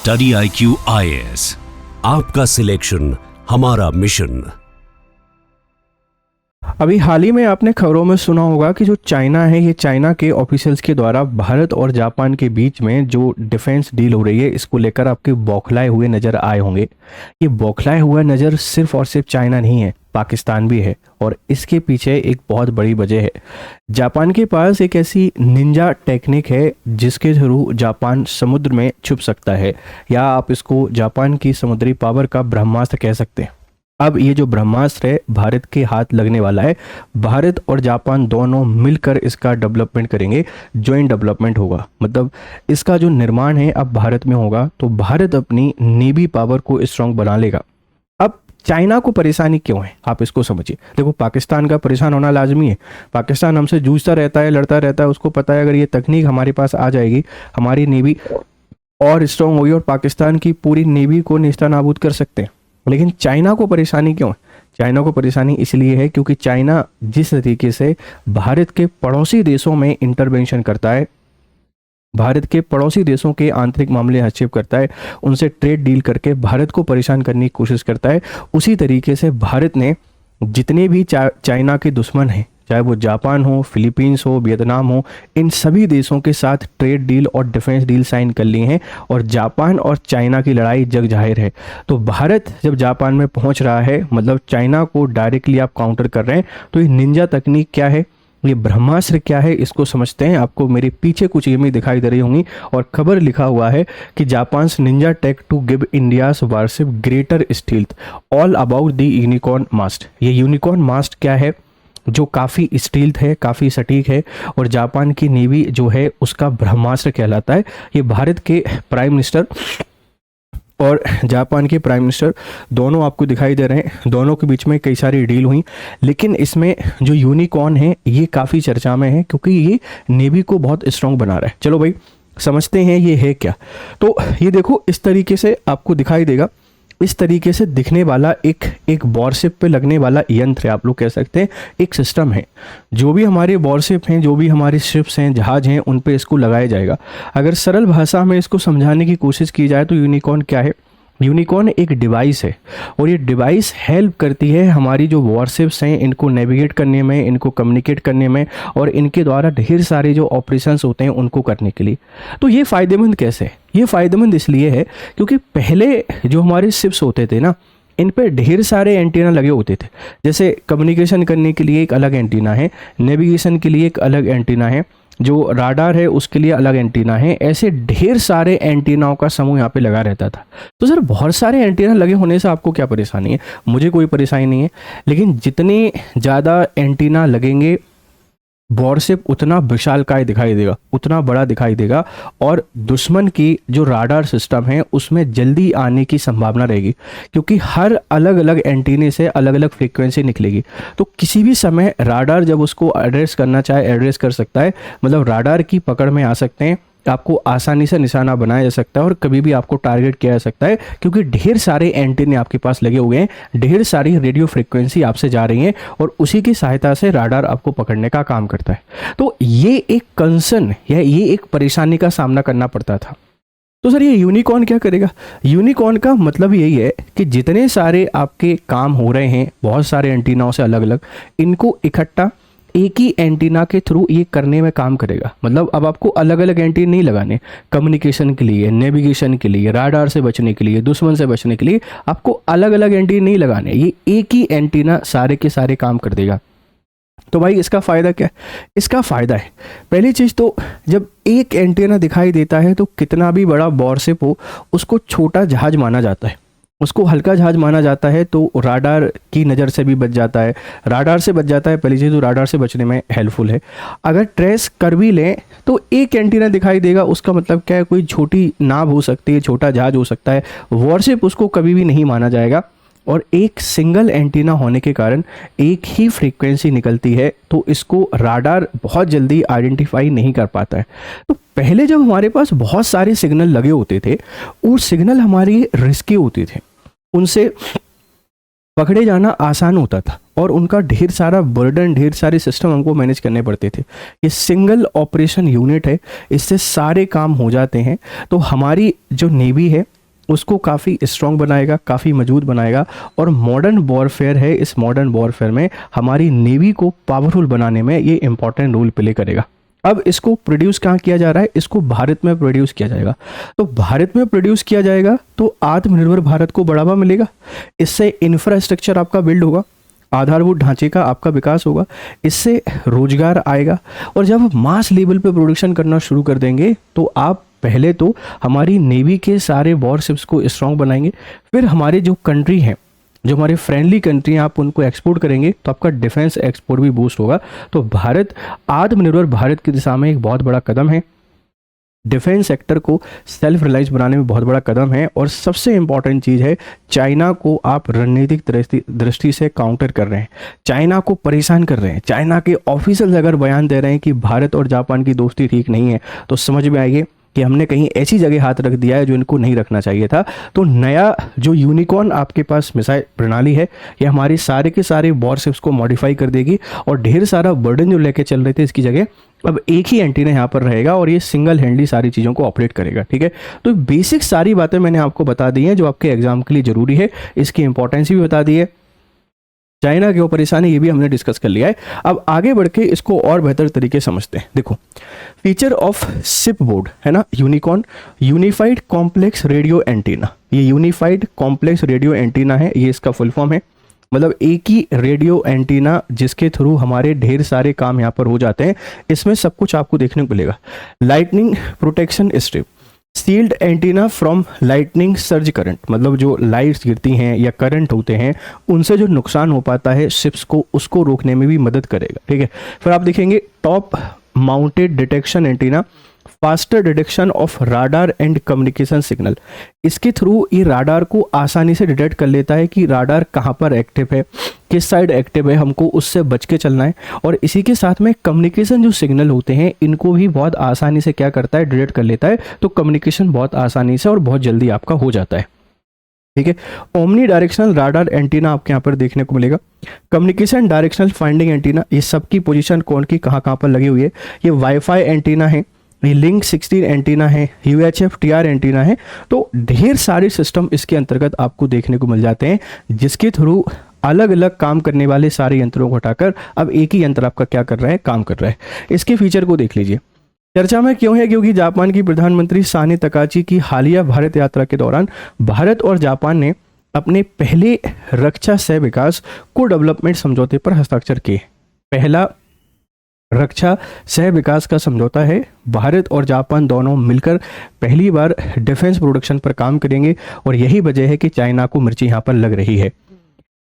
Study IQ IAS, आपका selection हमारा mission. अभी हाल ही में आपने खबरों में सुना होगा कि जो चाइना है, ये चाइना के ऑफिशियल्स के द्वारा भारत और जापान के बीच में जो डिफेंस डील हो रही है, इसको लेकर आपके बौखलाए हुए नज़र आए होंगे। ये बौखलाए हुआ नज़र सिर्फ और सिर्फ चाइना नहीं है, पाकिस्तान भी है। और इसके पीछे एक बहुत बड़ी वजह है। जापान के पास एक ऐसी निंजा टेक्निक है जिसके थ्रू जापान समुद्र में छुप सकता है, या आप इसको जापान की समुद्री पावर का ब्रह्मास्त्र कह सकते हैं। अब ये जो ब्रह्मास्त्र है भारत के हाथ लगने वाला है। भारत और जापान दोनों मिलकर इसका डेवलपमेंट करेंगे, जॉइंट डेवलपमेंट होगा। मतलब इसका जो निर्माण है अब भारत में होगा, तो भारत अपनी नेवी पावर को स्ट्रांग बना लेगा। अब चाइना को परेशानी क्यों है, आप इसको समझिए। देखो, पाकिस्तान का परेशान होना लाजमी है। पाकिस्तान हमसे जूझता रहता है, लड़ता रहता है। उसको पता है अगर ये तकनीक हमारे पास आ जाएगी, हमारी नेवी और स्ट्रांग होगी और पाकिस्तान की पूरी नेवी को नेस्तनाबूद कर सकते हैं। लेकिन चाइना को परेशानी क्यों है? चाइना को परेशानी इसलिए है क्योंकि चाइना जिस तरीके से भारत के पड़ोसी देशों में इंटरवेंशन करता है, भारत के पड़ोसी देशों के आंतरिक मामले हस्तक्षेप करता है, उनसे ट्रेड डील करके भारत को परेशान करने की कोशिश करता है, उसी तरीके से भारत ने जितने भी चाइना के दुश्मन हैं, चाहे वो जापान हो, फिलीपींस हो, वियतनाम हो, इन सभी देशों के साथ ट्रेड डील और डिफेंस डील साइन कर लिए हैं। और जापान और चाइना की लड़ाई जग जाहिर है। तो भारत जब जापान में पहुंच रहा है, मतलब चाइना को डायरेक्टली आप काउंटर कर रहे हैं। तो ये निंजा तकनीक क्या है, ये ब्रह्मास्त्र क्या है, इसको समझते हैं। आपको मेरे पीछे कुछ इमेज दिखाई दे रही होंगी और खबर लिखा हुआ है कि Japan ninja tech to give India's warship greater stealth all about the unicorn mast. ये यूनिकॉर्न मास्ट क्या है, जो काफ़ी स्टील्थ है, काफ़ी सटीक है, और जापान की नेवी जो है उसका ब्रह्मास्त्र कहलाता है। ये भारत के प्राइम मिनिस्टर और जापान के प्राइम मिनिस्टर दोनों आपको दिखाई दे रहे हैं। दोनों के बीच में कई सारी डील हुई, लेकिन इसमें जो यूनिकॉर्न है ये काफ़ी चर्चा में है क्योंकि ये नेवी को बहुत स्ट्रांग बना रहा है। चलो भाई, समझते हैं ये है क्या। तो ये देखो, इस तरीके से आपको दिखाई देगा। इस तरीके से दिखने वाला एक वॉरशिप पे लगने वाला यंत्र है, आप लोग कह सकते हैं एक सिस्टम है। जो भी हमारे वॉरशिप हैं, जो भी हमारे शिप्स हैं, जहाज हैं, उन पे इसको लगाया जाएगा। अगर सरल भाषा में इसको समझाने की कोशिश की जाए तो यूनिकॉर्न क्या है? यूनिकॉर्न एक डिवाइस है, और ये डिवाइस हेल्प करती है हमारी जो वॉरशिप्स हैं इनको नेविगेट करने में, इनको कम्युनिकेट करने में, और इनके द्वारा ढेर सारे जो ऑपरेशंस होते हैं उनको करने के लिए। तो ये फ़ायदेमंद कैसे है? ये फ़ायदेमंद इसलिए है क्योंकि पहले जो हमारे शिप्स होते थे ना, इन पे ढेर सारे एंटीना लगे होते थे। जैसे कम्युनिकेशन करने के लिए एक अलग एंटीना है, नेविगेशन के लिए एक अलग एंटीना है, जो राडार है उसके लिए अलग एंटीना है। ऐसे ढेर सारे एंटीनाओं का समूह यहाँ पे लगा रहता था। तो सर, बहुत सारे एंटीना लगे होने से आपको क्या परेशानी है? मुझे कोई परेशानी नहीं है, लेकिन जितने ज़्यादा एंटीना लगेंगे वॉरशिप उतना विशालकाय दिखाई देगा, उतना बड़ा दिखाई देगा, और दुश्मन की जो राडार सिस्टम है उसमें जल्दी आने की संभावना रहेगी, क्योंकि हर अलग अलग एंटीने से अलग अलग फ्रीक्वेंसी निकलेगी। तो किसी भी समय राडार जब उसको एड्रेस करना चाहे एड्रेस कर सकता है, मतलब राडार की पकड़ में आ सकते हैं, आपको आसानी से निशाना बनाया जा सकता है और कभी भी आपको टारगेट किया जा सकता है, क्योंकि ढेर सारे एंटीने आपके पास लगे हुए हैं, ढेर सारी रेडियो फ्रीक्वेंसी आपसे जा रही हैं, और उसी की सहायता से राडार आपको पकड़ने का काम करता है। तो ये एक कंसर्न या ये एक परेशानी का सामना करना पड़ता था। तो सर, ये यूनिकॉर्न क्या करेगा? यूनिकॉर्न का मतलब यही है कि जितने सारे आपके काम हो रहे हैं बहुत सारे एंटीनाओं से अलग अलग, इनको इकट्ठा एक ही एंटीना के थ्रू ये करने में काम करेगा। मतलब अब आपको अलग अलग एंटीना नहीं लगाने, कम्युनिकेशन के लिए, नेविगेशन के लिए, राडार से बचने के लिए, दुश्मन से बचने के लिए आपको अलग अलग एंटीना नहीं लगाने, ये एक ही एंटीना सारे के सारे काम कर देगा। तो भाई, इसका फ़ायदा क्या है? इसका फ़ायदा है, पहली चीज़ तो जब एक एंटीना दिखाई देता है तो कितना भी बड़ा वॉरशिप हो उसको छोटा जहाज माना जाता है, उसको हल्का जहाज माना जाता है, तो राडार की नज़र से भी बच जाता है। राडार से बच जाता है, पहली चीज़ तो राडार से बचने में हेल्पफुल है। अगर ट्रेस कर भी लें तो एक एंटीना दिखाई देगा, उसका मतलब क्या है, कोई छोटी नाव हो सकती है, छोटा जहाज हो सकता है, वॉरशिप उसको कभी भी नहीं माना जाएगा। और एक सिंगल एंटीना होने के कारण एक ही फ्रीक्वेंसी निकलती है, तो इसको राडार बहुत जल्दी आइडेंटिफाई नहीं कर पाता है। तो पहले जब हमारे पास बहुत सारे सिग्नल लगे होते थे, वो सिग्नल हमारे रिस्की होते थे, उनसे पकड़े जाना आसान होता था और उनका ढेर सारा बर्डन, ढेर सारे सिस्टम हमको मैनेज करने पड़ते थे। ये सिंगल ऑपरेशन यूनिट है, इससे सारे काम हो जाते हैं। तो हमारी जो नेवी है उसको काफ़ी स्ट्रॉन्ग बनाएगा, काफ़ी मजबूत बनाएगा। और मॉडर्न वॉरफेयर है, इस मॉडर्न वॉरफेयर में हमारी नेवी को पावरफुल बनाने में ये इंपॉर्टेंट रोल प्ले करेगा। अब इसको प्रोड्यूस कहाँ किया जा रहा है? इसको भारत में प्रोड्यूस किया जाएगा। तो भारत में प्रोड्यूस किया जाएगा तो आत्मनिर्भर भारत को बढ़ावा मिलेगा, इससे इंफ्रास्ट्रक्चर आपका बिल्ड होगा, आधारभूत ढांचे का आपका विकास होगा, इससे रोजगार आएगा। और जब मास लेवल पे प्रोडक्शन करना शुरू कर देंगे तो आप पहले तो हमारी नेवी के सारे वॉरशिप्स को स्ट्रॉन्ग बनाएंगे, फिर हमारे जो कंट्री हैं, जो हमारे फ्रेंडली कंट्री हैं, आप उनको एक्सपोर्ट करेंगे तो आपका डिफेंस एक्सपोर्ट भी बूस्ट होगा। तो भारत आत्मनिर्भर भारत की दिशा में एक बहुत बड़ा कदम है, डिफेंस सेक्टर को सेल्फ रिलाइज बनाने में बहुत बड़ा कदम है। और सबसे इंपॉर्टेंट चीज़ है, चाइना को आप रणनीतिक दृष्टि से काउंटर कर रहे हैं, चाइना को परेशान कर रहे हैं। चाइना के ऑफिसर्स अगर बयान दे रहे हैं कि भारत और जापान की दोस्ती ठीक नहीं है, तो समझ में आइए कि हमने कहीं ऐसी जगह हाथ रख दिया है जो इनको नहीं रखना चाहिए था। तो नया जो यूनिकॉर्न आपके पास मिसाइल प्रणाली है, ये हमारे सारे के सारे वॉरशिप्स को मॉडिफाई कर देगी और ढेर सारा बर्डन जो लेके चल रहे थे इसकी जगह अब एक ही एंटीना यहाँ पर रहेगा और ये सिंगल हैंडली सारी चीज़ों को ऑपरेट करेगा। ठीक है, तो बेसिक सारी बातें मैंने आपको बता दी हैं जो आपके एग्जाम के लिए ज़रूरी है, इसकी इंपॉर्टेंस भी बता दी है। चाइना क्यों परेशान है ये भी हमने डिस्कस कर लिया है। अब आगे बढ़ के इसको और बेहतर तरीके समझते हैं। देखो, फीचर ऑफ सिप बोर्ड है ना, unicorn, unified complex radio antenna. ये यूनिफाइड कॉम्प्लेक्स रेडियो एंटीना है, ये इसका फुल फॉर्म है। मतलब एक ही रेडियो एंटीना जिसके थ्रू हमारे ढेर सारे काम यहाँ पर हो जाते हैं, इसमें सब कुछ आपको देखने को मिलेगा। Lightning protection strip, sealed antenna from lightning surge current, मतलब जो लाइट्स गिरती हैं या करंट होते हैं उनसे जो नुकसान हो पाता है शिप्स को, उसको रोकने में भी मदद करेगा। ठीक है, फिर आप देखेंगे top mounted detection antenna, faster detection of radar and communication signal. इसके थ्रू ये राडार को आसानी से डिटेक्ट कर लेता है कि राडार कहाँ पर एक्टिव है, किस साइड एक्टिव है, हमको उससे बच के चलना है। और इसी के साथ में कम्युनिकेशन जो सिग्नल होते हैं इनको भी बहुत आसानी से क्या करता है, डिटेक्ट कर लेता है। तो कम्युनिकेशन बहुत आसानी से और बहुत जल्दी आपका हो जाता है। ठीक है, ओमनी डायरेक्शनल राडार एंटीना आपके यहाँ पर देखने को मिलेगा। कम्युनिकेशन डायरेक्शनल फाइंडिंग एंटीना, ये सबकी पोजीशन कौन की कहाँ पर लगी हुई है। ये वाईफाई एंटीना है, ये लिंक 16 एंटीना है, UHF TR एंटीना है। तो ढेर सारे सिस्टम इसके अंतर्गत आपको देखने को मिल जाते हैं, जिसके थ्रू अलग अलग काम करने वाले सारे यंत्रों को हटाकर अब एक ही यंत्र आपका क्या कर रहा है, काम कर रहा है। इसके फीचर को देख लीजिए। चर्चा में क्यों है? क्योंकि जापान की प्रधानमंत्री साने तकाची की हालिया भारत यात्रा के दौरान भारत और जापान ने अपने पहले रक्षा सह विकास को डेवलपमेंट समझौते पर हस्ताक्षर किए। पहला रक्षा सह विकास का समझौता है, भारत और जापान दोनों मिलकर पहली बार डिफेंस प्रोडक्शन पर काम करेंगे और यही वजह है कि चाइना को मिर्ची यहाँ पर लग रही है।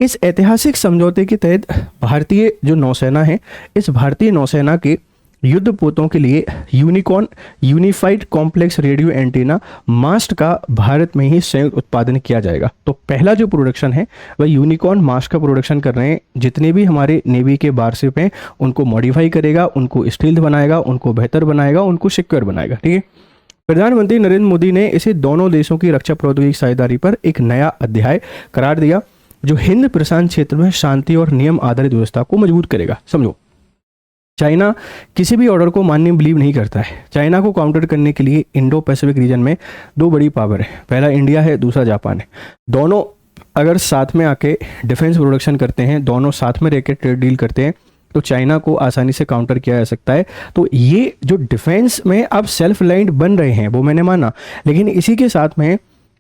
इस ऐतिहासिक समझौते के तहत भारतीय जो नौसेना है, इस भारतीय नौसेना के युद्धपोतों के लिए unicorn unified complex radio antenna mast का भारत में ही संयुक्त उत्पादन किया जाएगा। तो पहला जो प्रोडक्शन है वह यूनिकॉर्न मास्ट का प्रोडक्शन कर रहे हैं। जितने भी हमारे नेवी के वारशिप हैं उनको मॉडिफाई करेगा, उनको स्टील्थ बनाएगा, उनको बेहतर बनाएगा, उनको सिक्योर बनाएगा। ठीक है, प्रधानमंत्री नरेंद्र मोदी ने इसे दोनों देशों की रक्षा प्रौद्योगिकी साझेदारी पर एक नया अध्याय करार दिया जो हिंद प्रशांत क्षेत्र में शांति और नियम आधारित व्यवस्था को मजबूत करेगा। समझो, चाइना किसी भी ऑर्डर को मानने में बिलीव नहीं करता है। चाइना को काउंटर करने के लिए इंडो पैसिफिक रीजन में दो बड़ी पावर है, पहला इंडिया है, दूसरा जापान है। दोनों अगर साथ में आके डिफेंस प्रोडक्शन करते हैं, दोनों साथ में रहकर ट्रेड डील करते हैं, तो चाइना को आसानी से काउंटर किया जा सकता है। तो ये जो डिफेंस में अब सेल्फ रिलायंट बन रहे हैं वो मैंने माना, लेकिन इसी के साथ में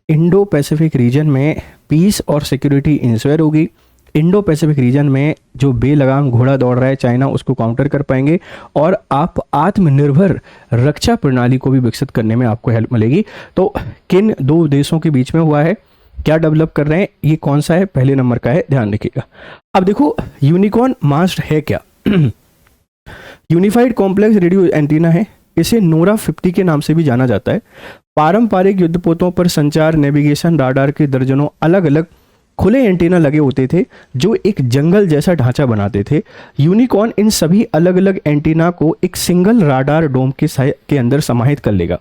इंडो पैसिफिक रीजन में पीस और सिक्योरिटी इंश्योर होगी। इंडो पैसिफिक रीजन में जो बेलगाम घोड़ा दौड़ रहा है चाइना, उसको काउंटर कर पाएंगे और आप आत्मनिर्भर रक्षा प्रणाली को भी विकसित करने में आपको हेल्प मिलेगी। तो किन दो देशों के बीच में हुआ है, क्या डेवलप कर रहे हैं, ये कौन सा है, पहले नंबर का है, ध्यान रखिएगा। अब देखो यूनिकॉर्न मास्ट है क्या। यूनिफाइड कॉम्प्लेक्स रेडियो एंटीना है, इसे नोरा 50 के नाम से भी जाना जाता है। पारंपरिक युद्धपोतों पर संचार, नेविगेशन, राडार के दर्जनों अलग अलग खुले एंटीना लगे होते थे जो एक जंगल जैसा ढांचा बनाते थे। यूनिकॉर्न इन सभी अलग अलग एंटीना को एक सिंगल राडार डोम के अंदर समाहित कर लेगा।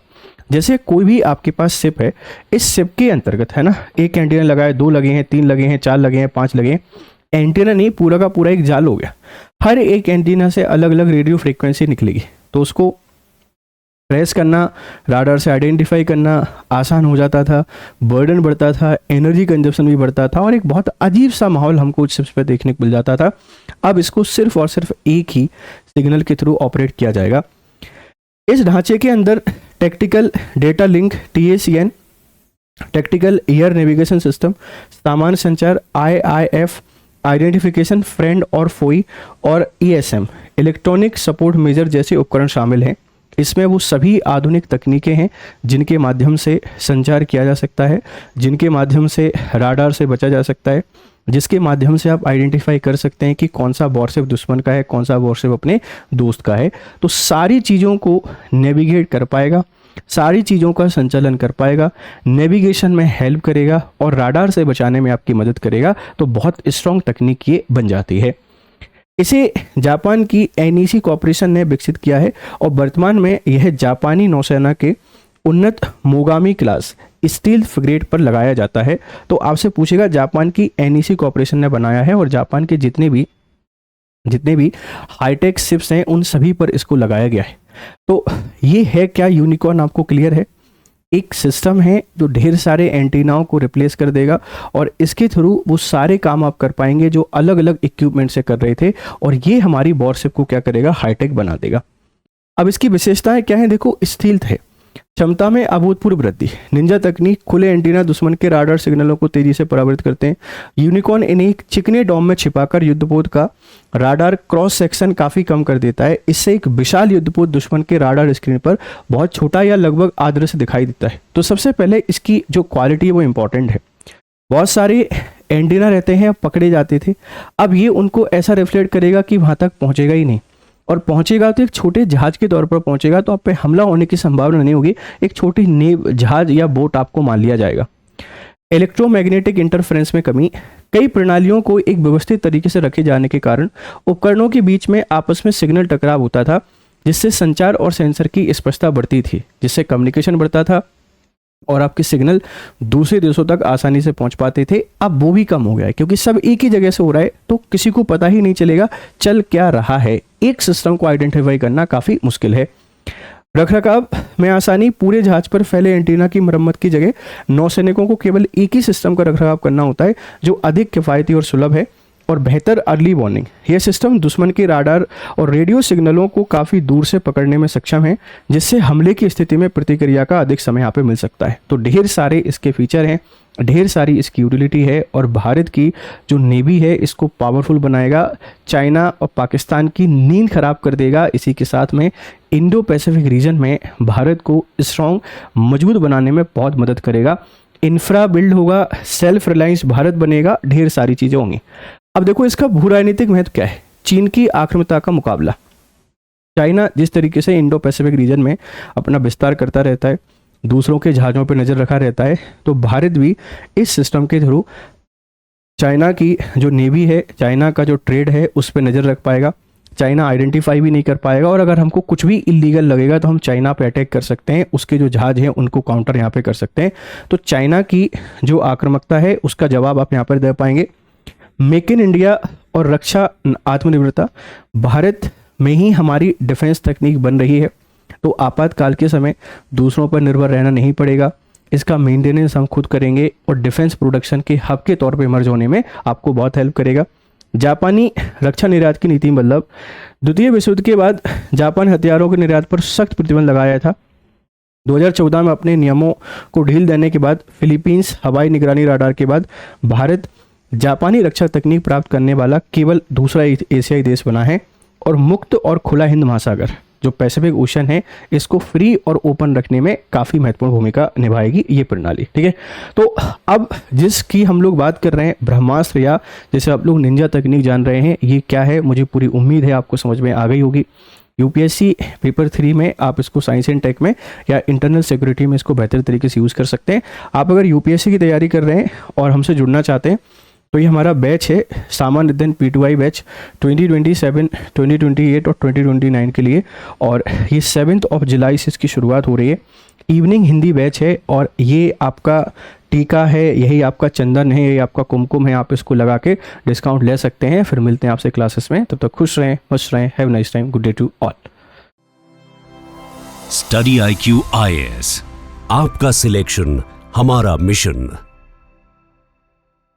जैसे कोई भी आपके पास शिप है, इस शिप के अंतर्गत है ना, एक एंटीना लगा है, 2 लगे हैं, 3 लगे हैं, 4 लगे हैं, 5 लगे हैं, एंटीना नहीं, पूरा का पूरा एक जाल हो गया। हर एक एंटीना से अलग अलग रेडियो फ्रीक्वेंसी निकलेगी, तो उसको ट्रेस करना, राडार से आइडेंटिफाई करना आसान हो जाता था, बर्डन बढ़ता था, एनर्जी कंजप्शन भी बढ़ता था और एक बहुत अजीब सा माहौल हमको शिप्स पे देखने को मिल जाता था। अब इसको सिर्फ और सिर्फ एक ही सिग्नल के थ्रू ऑपरेट किया जाएगा। इस ढांचे के अंदर tactical data link TACN, tactical air navigation system, सामान्य संचार IIF, आइडेंटिफिकेशन फ्रेंड और फोई और ESM, इलेक्ट्रॉनिक सपोर्ट मेजर जैसे उपकरण शामिल हैं। इसमें वो सभी आधुनिक तकनीकें हैं जिनके माध्यम से संचार किया जा सकता है, जिनके माध्यम से राडार से बचा जा सकता है, जिसके माध्यम से आप आइडेंटिफाई कर सकते हैं कि कौन सा वॉरशिप दुश्मन का है, कौन सा वॉरशिप अपने दोस्त का है। तो सारी चीज़ों को नेविगेट कर पाएगा, सारी चीज़ों का संचालन कर पाएगा, नेविगेशन में हेल्प करेगा और राडार से बचाने में आपकी मदद करेगा। तो बहुत स्ट्रॉन्ग तकनीक ये बन जाती है। इसे जापान की NEC कॉर्पोरेशन ने विकसित किया है और वर्तमान में यह जापानी नौसेना के उन्नत मोगामी क्लास स्टील फ्रिगेट पर लगाया जाता है। तो आपसे पूछेगा जापान की NEC कॉर्पोरेशन ने बनाया है और जापान के जितने भी हाईटेक शिप्स हैं उन सभी पर इसको लगाया गया है। तो ये है क्या यूनिकॉर्न, आपको क्लियर है? एक सिस्टम है जो ढेर सारे एंटीनाओं को रिप्लेस कर देगा और इसके थ्रू वो सारे काम आप कर पाएंगे जो अलग अलग इक्विपमेंट से कर रहे थे, और ये हमारी वॉरशिप को क्या करेगा, हाईटेक बना देगा। अब इसकी विशेषताएं क्या है? देखो, स्टील्थ है, क्षमता में अभूतपूर्व वृद्धि, निंजा तकनीक, खुले एंटीना दुश्मन के राडार सिग्नलों को तेजी से परावर्तित करते हैं। यूनिकॉर्न इन्हें एक चिकने डोम में छिपाकर युद्धपोत का राडार क्रॉस सेक्शन काफी कम कर देता है। इससे एक विशाल युद्धपोत दुश्मन के राडार स्क्रीन पर बहुत छोटा या लगभग अदृश्य दिखाई देता है। तो सबसे पहले इसकी जो क्वालिटी है वो इंपॉर्टेंट है। बहुत सारे एंटीना रहते हैं, पकड़े जाते थे, अब ये उनको ऐसा रिफ्लेक्ट करेगा कि वहां तक पहुंचेगा ही नहीं, और पहुंचेगा तो एक छोटे जहाज के तौर पर पहुंचेगा, तो आप पे हमला होने की संभावना नहीं होगी। एक छोटी नेव जहाज या बोट आपको मान लिया जाएगा। इलेक्ट्रोमैग्नेटिक इंटरफेरेंस में कमी, कई प्रणालियों को एक व्यवस्थित तरीके से रखे जाने के कारण उपकरणों के बीच में आपस में सिग्नल टकराव होता था, जिससे संचार और सेंसर की स्पष्टता बढ़ती थी, जिससे कम्युनिकेशन बढ़ता था और आपके सिग्नल दूसरे देशों तक आसानी से पहुंच पाते थे। अब वो भी कम हो गया है क्योंकि सब एक ही जगह से हो रहा है, तो किसी को पता ही नहीं चलेगा चल क्या रहा है। एक सिस्टम को आइडेंटिफाई करना काफ़ी मुश्किल है। रखरखाव में आसानी, पूरे जहाज पर फैले एंटीना की मरम्मत की जगह नौसैनिकों को केवल एक ही सिस्टम का रखरखाव करना होता है, जो अधिक किफ़ायती और सुलभ है। और बेहतर अर्ली वार्निंग, यह सिस्टम दुश्मन के राडार और रेडियो सिग्नलों को काफ़ी दूर से पकड़ने में सक्षम है, जिससे हमले की स्थिति में प्रतिक्रिया का अधिक समय यहाँ पे मिल सकता है। तो ढेर सारे इसके फीचर हैं, ढेर सारी इसकी यूटिलिटी है और भारत की जो नेवी है इसको पावरफुल बनाएगा, चाइना और पाकिस्तान की नींद खराब कर देगा। इसी के साथ में इंडो पैसिफिक रीजन में भारत को स्ट्रॉन्ग मजबूत बनाने में बहुत मदद करेगा। इंफ्रा बिल्ड होगा, सेल्फ रिलायंस भारत बनेगा, ढेर सारी चीज़ें होंगी। अब देखो इसका भू राजनीतिक महत्व क्या है। चीन की आक्रामकता का मुकाबला, चाइना जिस तरीके से इंडो पैसिफिक रीजन में अपना विस्तार करता रहता है, दूसरों के जहाज़ों पर नज़र रखा रहता है, तो भारत भी इस सिस्टम के थ्रू चाइना की जो नेवी है, चाइना का जो ट्रेड है उस पर नज़र रख पाएगा। चाइना आइडेंटिफाई भी नहीं कर पाएगा और अगर हमको कुछ भी इलीगल लगेगा तो हम चाइना पे अटैक कर सकते हैं, उसके जो जहाज हैं उनको काउंटर यहाँ पे कर सकते हैं। तो चाइना की जो आक्रामकता है उसका जवाब आप यहाँ पर दे पाएंगे। मेक इन इंडिया और रक्षा आत्मनिर्भरता, भारत में ही हमारी डिफेंस तकनीक बन रही है, तो आपातकाल के समय दूसरों पर निर्भर रहना नहीं पड़ेगा। इसका मेंटेनेंस हम खुद करेंगे और डिफेंस प्रोडक्शन के हब के तौर पर इमर्ज होने में आपको बहुत हेल्प करेगा। जापानी रक्षा निर्यात की नीति, मतलब द्वितीय विश्व युद्ध के बाद जापान हथियारों के निर्यात पर सख्त प्रतिबंध लगाया था। 2014 में अपने नियमों को ढील देने के बाद फिलीपींस हवाई निगरानी राडार के बाद भारत जापानी रक्षा तकनीक प्राप्त करने वाला केवल दूसरा एशियाई देश बना है। और मुक्त और खुला हिंद महासागर जो पैसिफिक ओशन है इसको फ्री और ओपन रखने में काफ़ी महत्वपूर्ण भूमिका निभाएगी ये प्रणाली। ठीक है, तो अब जिसकी हम लोग बात कर रहे हैं ब्रह्मास्त्र, या जैसे आप लोग निंजा तकनीक जान रहे हैं, ये क्या है मुझे पूरी उम्मीद है आपको समझ में आ गई होगी। यूपीएससी पेपर 3 में आप इसको साइंस एंड टेक में या इंटरनल सिक्योरिटी में इसको बेहतर तरीके से यूज़ कर सकते हैं। आप अगर यूपीएससी की तैयारी कर रहे हैं और हमसे जुड़ना चाहते हैं तो ये हमारा बैच है सामान्य अध्ययन P2I बैच 2027, 2028 और 2029 के लिए, और ये 7 जुलाई से इसकी शुरुआत हो रही है। इवनिंग हिंदी बैच है और ये आपका टीका है, यही आपका चंदन है, यही आपका कुमकुम है, आप इसको लगा के डिस्काउंट ले सकते हैं। फिर मिलते हैं आपसे क्लासेस में, तब तक खुश रहें, मस्त रहें। Have nice time, good day to all. Study IQ IAS, आपका सिलेक्शन हमारा मिशन।